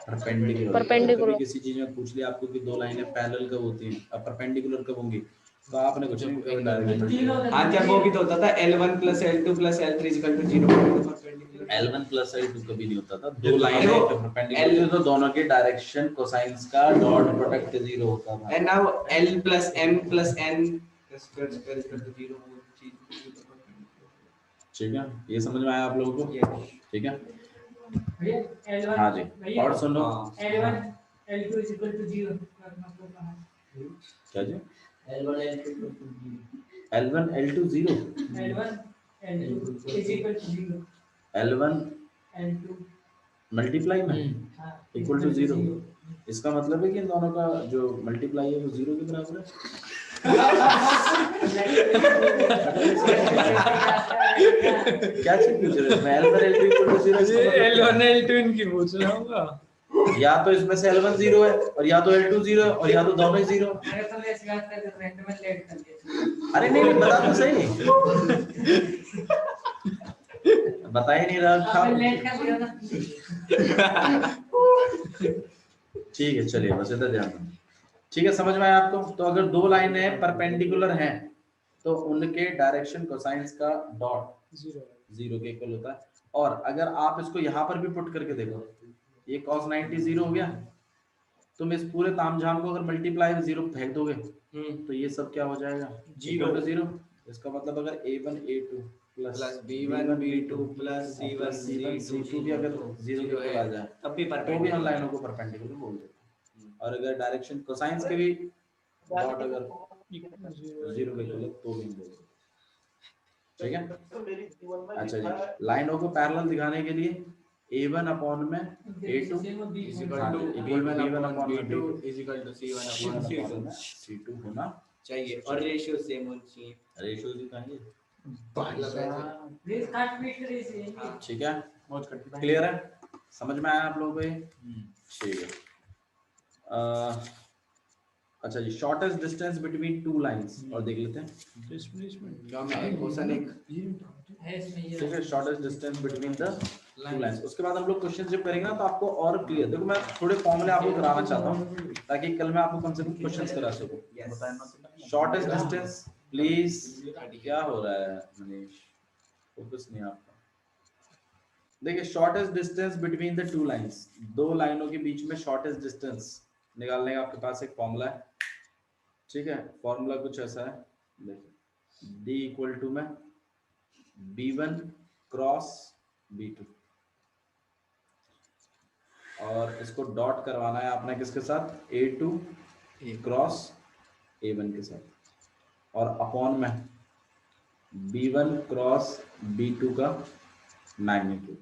परपेंडिकुलर। परपेंडिकुलर। किसी चीज में पूछ लिया आपको कि दो लाइनें पैरेलल कब होती हैं, अब परपेंडिकुलर कब होंगी, तो आपने कुछ नहीं डायरेक्ट हाँ क्या वो भी तो होता था L1 plus L2 plus L3 equal to 0 L1 plus L2 कभी नहीं होता था, दो लाइनें परपेंडिकुलर तो दोनों के डायरेक्शन कोसाइंस का डॉट प्रोडक्ट 0 होता था। And now L plus M plus N square equal to 0 ठीक है, ये समझ में आया आप लोगों को? ठीक है हाँ जी, और सुनो L2 is equal to 0 करना पड़ता है। क्या जी? L1 L2 equal to 0. L1 L2 0 L1 L2 is equal to 0 L1 L2 multiply में हाँ इक्वल टू 0। इसका मतलब है कि इन दोनों का जो मल्टीप्लाई है वो 0 के बराबर है। क्या चीज पूछ रहे हो? मैं L1 L2 equal to 0 L1 L2 इनकी पूछ रहा हूँ। या तो इसमें से L1 0 है और या तो L2 0 है और या तो दोनों ही 0। अरे तो ऐसी बात कर रहे हैं, मैं लेट कर दिया। अरे नहीं बता तो सही। बता ही नहीं रहा था। लेट कर दिया ना। ठीक है चलिए बस इधर ध्यान दो। ठीक है समझ में आया आपको? तो अगर दो लाइनें परपेंडिकुलर हैं तो उनके डायरेक्शन कोसाइंस का डॉट 0 के इक्वल होता है। और अगर आप इसको यहाँ पर भी पुट करके देखो, ये cos 90 0 हो गया, तुम इस पूरे तामझाम को अगर मल्टीप्लाई 0 फेंक दोगे तो ये सब क्या हो जाएगा? 0। इसका मतलब अगर a1 a2 plus b1 b2 plus c1 c2 भी अगर 0 के ऊपर आ जाए तब भी तो भी हम लाइनों को परपेंडिकुलर बोल देते हैं। और अगर डायरेक्शन कोसाइंस के भी डॉट अगर 0 के इक्वल तो भी बोल देते हैं। ठीक है? अच्छा जी, लाइनों को पैरेलल दिखाने के लिए a1 अपॉन में a2 is equal to b1 upon b2 is equal to c1 upon c2 c2 होना चाहिए और रेशियो सेम होनी चाहिए। रेशियो दिखाएंगे। This can't be crazy. ठीक है, क्लियर है? समझ में आया आप लोगों को ये? ठीक है। अच्छा जी, shortest distance between two lines और देख लेते हैं। Displacement. जो हमें क्वेश्चन एक है इसमें ये। ठीक है, shortest distance between the two lines. उसके बाद हम लोग क्वेश्चन जब करेंगे ना तो आपको और क्लियर, देखो मैं थोड़े फॉर्मूले आपको कराना चाहता हूँ ताकि कल मैं आपको कम से कम क्वेश्चंस करा सकूं। Shortest distance please. क्या हो रहा है मनीष? फोकस नहीं आपका। देखिए, shortest distance between the two lines, दो लाइनों के बीच में शॉर्टेस्ट डिस्टेंस निकालने का आपके पास एक फॉर्मूला है। ठीक है, फॉर्मूला कुछ ऐसा है, देखिए d इक्वल टू में b1 क्रॉस b2 और इसको डॉट करवाना है आपने किसके साथ? a2 क्रॉस a1 के साथ और अपॉन में b1 क्रॉस b2 का मैग्नीट्यूड।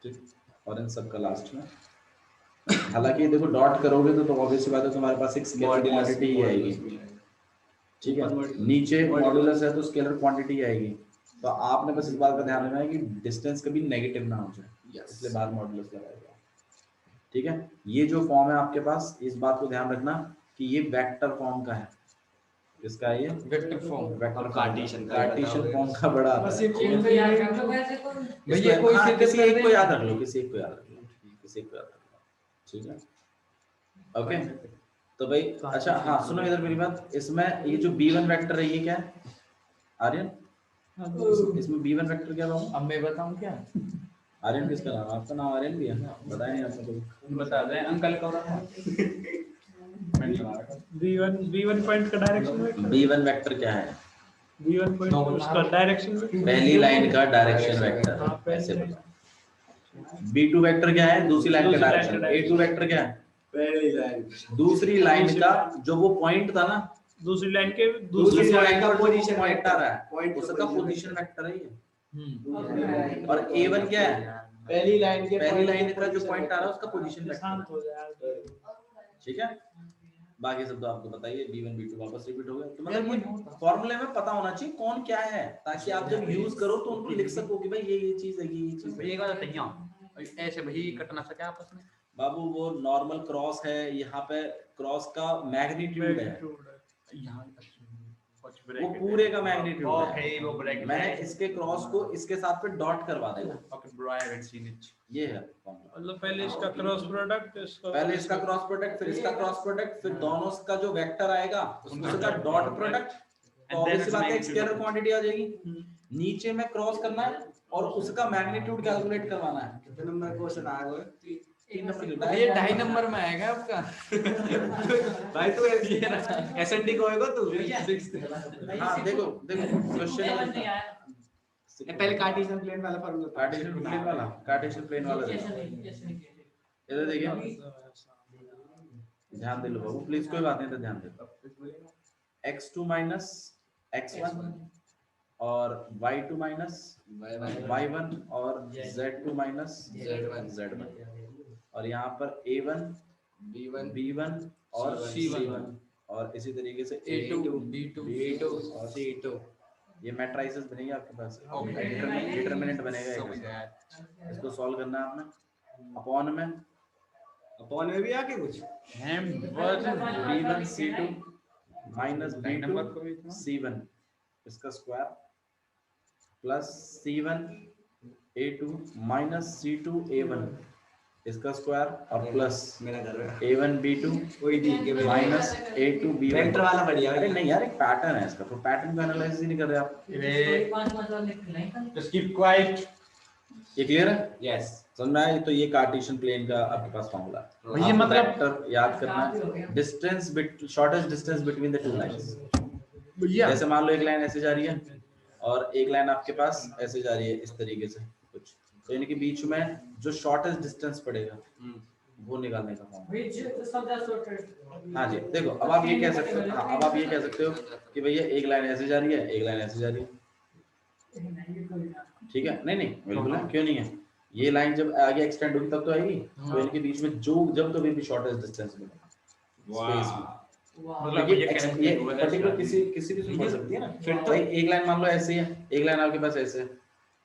ठीक, और इन सब का लास्ट में, हालांकि देखो डॉट करोगे तो ऑब्वियस बात है तुम्हारे पास एक स्केलर क्वांटिटी ही आएगी। ठीक है, नीचे मॉडुलस है तो स्केलर क्वांटिटी आएगी। तो आपने बस इस बात का ध्यान रखना है कि डिस्टेंस कभी नेगेटिव ना हो जाए, इसलिए बाहर मॉडुलस लगाएगा। ठीक है, ये जो फॉर्म है आपके पास, इस बात को ध्यान रखना कि ये वेक्टर फॉर्म का है। किसका है ये? Vector form, vector Cartesian form का बड़ा आता है। बस ये कौन सा याद कर लो वैसे तो भैया कोई किसी एक को याद रख लो, किसी एक को याद रख लो, किसी एक को याद रख लो। ठीक है, ओके। तो भाई अच्छा, हाँ सुनो इधर मेरी बात। इसमें ये जो b1 वेक्टर है ये क्या है आर्यन? इसमें b1 वेक्टर क्या है? अब मैं बताऊं क्या? आर्यन किसका नाम? आपका नाम आर्यन भी है? बताया नहीं आपने कभी? बता दें अंकल का B1 पॉइंट का डायरेक्शन वेक्टर। b1 वेक्टर क्या है? B1 पॉइंट उसका डायरेक्शन वेक्टर, पहली लाइन का डायरेक्शन वेक्टर। ऐसे बता। b2 वेक्टर क्या है? दूसरी लाइन का डायरेक्शन। a2 वेक्टर क्या है? पहली लाइन, दूसरी लाइन का जो वो पॉइंट था ना, दूसरी लाइन के दूसरी लाइन का पोजीशन पॉइंट आ रहा है, पॉइंट उसका पोजीशन वेक्टर है ये। और a1 क्या है? पहली लाइन के पहली लाइन का जो पॉइंट आ रहा है उसका पोजीशन वेक्टर। शांत हो जाए। ठीक है, बाकी सब तो आपको बताइए। b1 b2 वापस रिपीट हो गया। तो मतलब ये फॉर्मूले में पता होना चाहिए कौन क्या है, ताकि आप जब यूज करो तो उनको लिख सको कि भाई ये चीज है, ये चीज है। ये बात है यहाँ ऐसे भाई कटना सके आपस में। बाबू वो नॉर्मल क्रॉस है, यहाँ पे क्रॉस का मैग्नीट्यूड है, यहाँ वो पूरे का मैग्नीट्यूड है। ओके, वो ब्रैकेट मैंने इसके क्रॉस को इसके साथ पे डॉट करवा देना। Okay bro, I haven't seen it. ये है फॉर्मूला। मतलब पहले इसका क्रॉस प्रोडक्ट, पहले इसका क्रॉस प्रोडक्ट, फिर इसका क्रॉस प्रोडक्ट, फिर दोनों का जो वेक्टर आएगा उसका डॉट प्रोडक्ट। ऑब्वियस बात है, एक स्केलर क्वांटिटी आ जाएगी। नीचे में क्रॉस करना है और उसका मैग्नीट्यूड कैलकुलेट करवाना है। कितने नंबर क्वेश्चन आएगा? 3 नंबर के ये 2.5 नंबर में आएगा आपका। भाई तू एसएनडी को होएगा तू? हाँ देखो देखो क्वेश्चन पहले कार्टेशियन प्लेन वाला फॉर्मूला, कार्टेशियन प्लेन वाला देखो। इधर देखिए, ध्यान दे लो बाबू प्लीज, कोई बात नहीं तो ध्यान दे। x2 माइनस x1 और y2 माइनस y1 और z2 माइनस z1 और यहाँ पर a1 b1 और c1 और इसी तरीके से a2 b2 और c2। ये मैट्रिसेस बनेगी आपके पास, डिटरमिनेंट बनेगा एक। इसको सॉल्व करना है आपने। अपॉन में भी आके कुछ b1 c2 minus b2 c1 इसका square plus c1 a2 minus c2 a1 इसका स्क्वायर और plus a1 b2 minus a2 b1। Vector वाला बढ़िया। अरे नहीं यार, एक पैटर्न है इसका, तो पैटर्न का एनालिसिस ही नहीं कर रहे आप। Just keep quiet. ये क्लियर है? यस, समझ में आया? तो ये कार्टेशियन प्लेन का आपके पास फॉर्मूला है। ये मतलब वेक्टर याद करना है, distance shortest distance between the two lines. जैसे मान लो एक लाइन ऐसे जा रही है और एक लाइन आपके पास ऐसे जा रही है इस तरीके से कुछ, तो इनके बीच में जो शॉर्टेस्ट डिस्टेंस पड़ेगा वो निकालने का फॉर्मूला। हाँ जी, देखो अब आप ये कह सकते हो, हाँ अब आप ये कह सकते हो कि भैया एक लाइन ऐसे जा रही है, एक लाइन ऐसे जा रही है, ठीक है? नहीं नहीं बिल्कुल है, क्यों नहीं है? ये लाइन जब आगे एक्सटेंड होगी तब तो आएगी, तो इनके बीच में जो जब कभी भी शॉर्टेस्ट डिस्टेंस मिलेगा स्पेस में, मतलब ये पर्टिकुलर किसी भी हो सकती है ना। फिर तो एक लाइन मान लो ऐसे है, एक लाइन आपके पास ऐसे है,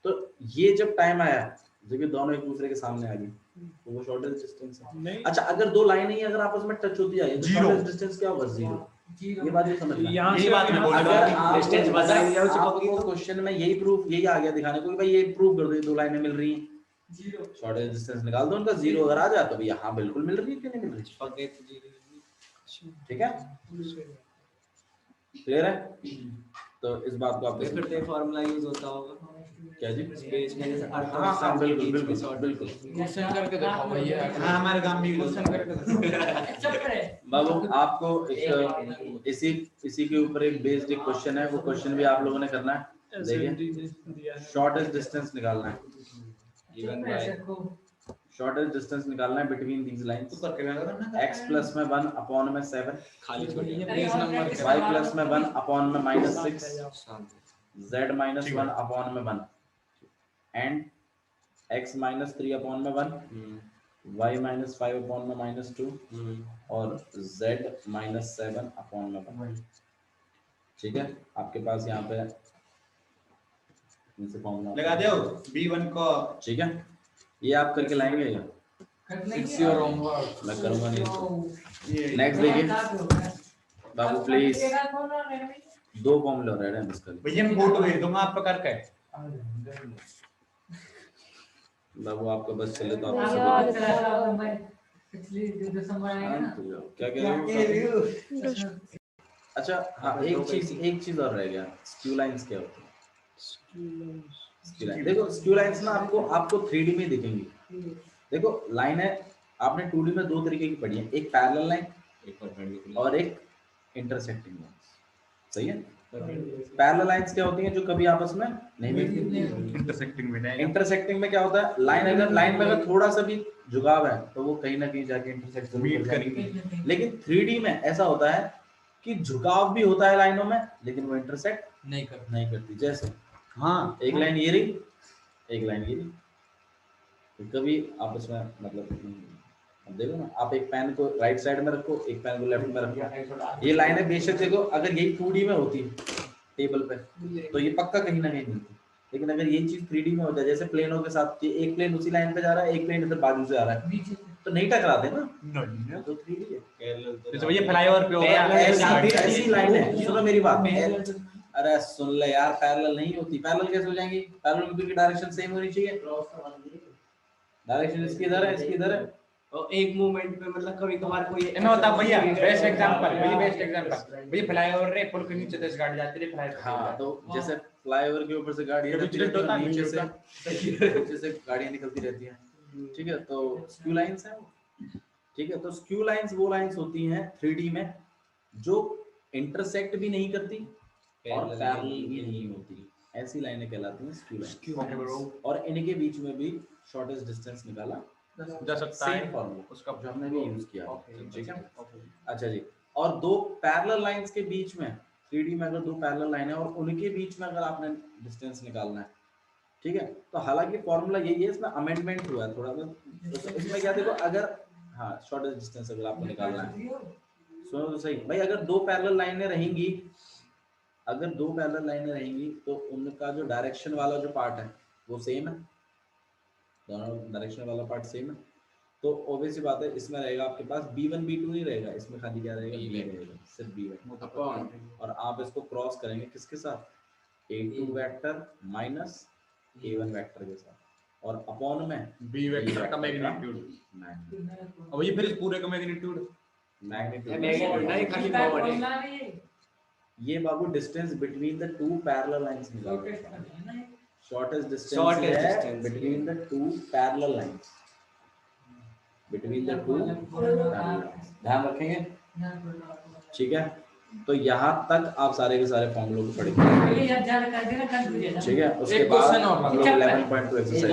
तो ये जब टाइम आया जब ये दोनों एक दूसरे के सामने आ गई तो वो शॉर्टेस्ट डिस्टेंस है। अच्छा, अगर दो लाइनें ही अगर आपस में टच होती है तो शॉर्टेस्ट डिस्टेंस क्या होगा? जीरो। ये बात भी समझ लो, यही बात मैं बोल रहा हूं। डिस्टेंस बता दिया आपको क्वेश्चन में, यही प्रूफ यही आ गया दिखाने को कि भाई ये प्रूफ कर दो, दो लाइनें मिल रही हैं, जीरो शॉर्टेस्ट डिस्टेंस निकाल दो उनका, जीरो अगर आ जाए तो भैया हाँ बिल्कुल मिल रही है, क्यों नहीं मिल रही? ठीक है, क्लियर है? तो इस बात को आप फिर से फार्मूला यूज होता होगा क्या जी? स्पेस में जैसे हां बिल्कुल बिल्कुल बिल्कुल क्वेश्चन करके दिखाओ भैया। हां हमारे काम में क्वेश्चन करके दिखाओ बाबू। आपको एक इसी के ऊपर एक बेस्ड एक क्वेश्चन है, वो क्वेश्चन भी आप लोगों ने करना है। देखिए, शॉर्टेस्ट डिस्टेंस निकालना है, गिवन बाय शॉर्टेस्ट डिस्टेंस निकालना है between these lines. x plus में 1 अपॉन में 7 खाली छोड़िए, प्लीज नंबर y प्लस में 1 अपॉन में -6 z माइनस 1 अपॉन में 1 एंड x माइनस 3 अपॉन में 1 y माइनस 5 अपॉन में -2 और z माइनस 7 अपॉन में 1। ठीक है, आपके पास यहाँ पे इनसे फॉर्मूला लगा दो b1 को। ठीक है, ये आप करके लाएंगे या इट्स योर होमवर्क, मैं करूंगा नहीं इसको। नेक्स्ट देखिए बाबू प्लीज, दो फॉर्मूला हो रहे हैं इसका भैया, मैं फोटो भेज दूंगा आपका करके। बाबू आपका बस चले तो आप क्या कह रहे हो? अच्छा हाँ, एक चीज और रह गया, स्क्यू लाइंस क्या होती है? स्क्यू लाइन देखो, स्क्यू लाइंस ना आपको 3D में दिखेंगी। देखो लाइन है, आपने 2D में दो तरीके की पढ़ी है, एक पैरेलल लाइन और एक इंटरसेक्टिंग लाइन। सही है? पैरेलल लाइंस क्या होती हैं? जो कभी आपस में नहीं मिलती। इंटरसेक्टिंग में क्या होता है? लाइन में अगर थोड़ा सा भी झुकाव है तो वो कहीं ना कहीं जाके इंटरसेक्ट मीट करेंगे। लेकिन 3D में ऐसा होता है कि झुकाव भी होता है लाइनों में, लेकिन वो इंटरसेक्ट नहीं करती। जैसे हाँ, एक लाइन ये रही, एक लाइन ये रही, तो कभी आपस में मतलब देखो ना, आप एक पेन को राइट साइड में रखो, एक पेन को लेफ्ट में रखो, ये लाइन है बेशक देखो, अगर यही 2D में होती टेबल पे तो ये पक्का कहीं ना कहीं मिलती, लेकिन अगर ये चीज 3D में हो जाए, जैसे प्लेनों के साथ, ये एक प्लेन उसी लाइन पे जा रहा है, एक प्लेन इधर बाजू से आ रहा है, तो नहीं टकराते ना, तो 3D है। तो ये फ्लाईओवर पे हो गया, ऐसी लाइन है। सुनो मेरी बात, अरे सुन ले यार, पैरेलल नहीं होती। पैरेलल कैसे हो जाएंगी? पैरेलल में डायरेक्शन सेम होनी चाहिए, डायरेक्शन इसकी इधर है, इसकी इधर है, और एक मूवमेंट पे मतलब कभी कभार कोई मैं बता भैया, बेस्ट एग्जांपल भैया फ्लाईओवर रे, पुल के नीचे से गाड़ी जाती है फ्लाईओवर। हां, तो जैसे फ्लाईओवर के ऊपर से गाड़ी नीचे से गाड़ियां निकलती रहती हैं। ठीक है, तो स्क्यू लाइंस है। ठीक है, तो स्क्यू लाइंस वो लाइंस होती हैं 3D में जो इंटरसेक्ट भी नहीं करती और पैरेलल भी नहीं होती, ऐसी लाइनें कहलाती हैं स्क्यू लाइंस। और इनके बीच में भी शॉर्टेस्ट डिस्टेंस निकाला जा सकता है सेम फॉर्मूला उसका जो हमने भी यूज किया ओके ठीक है। ओके अच्छा जी, और दो पैरेलल लाइंस के बीच में 3D में अगर दो पैरेलल लाइन है और उनके बीच में अगर आपने डिस्टेंस निकालना है, ठीक है, तो हालांकि फॉर्मूला यही है, इसमें अमेंडमेंट हुआ है थोड़ा सा। इसमें क्या देखो, अगर हाँ शॉर्टेस्ट डिस्टेंस अगर आपको निकालना है, सुनो तो सही भाई, अगर दो पैरेलल लाइनें रहेंगी, अगर दो पैरेलल लाइनें रहेंगी तो उनका जो डायरेक्शन वाला जो पार्ट है वो सेम है, दोनों डायरेक्शन वाला पार्ट सेम है, तो ऑब्वियस सी बात है इसमें रहेगा आपके पास b1 b2 नहीं रहेगा, इसमें खाली क्या रहेगा b रहेगा, सिर्फ b1 अपॉन, और आप इसको क्रॉस करेंगे किसके साथ, a2 vector minus a1 vector के साथ, और अपॉन में बी वेक्टर का मैग्नीट्यूड, अब ये फिर इस पूरे का मैग्नीट्यूड ये बाबू distance between the two parallel lines निकाल रहा है, शॉर्टेस्ट डिस्टेंस Shortest है distance between the two parallel lines, between the two parallel lines, ध्यान रखेंगे, ठीक है। तो यहाँ तक आप सारे के सारे फॉर्मूलों को पढ़ेंगे, ठीक है। उसके बाद हम लोग 11.2 एक्सरसाइज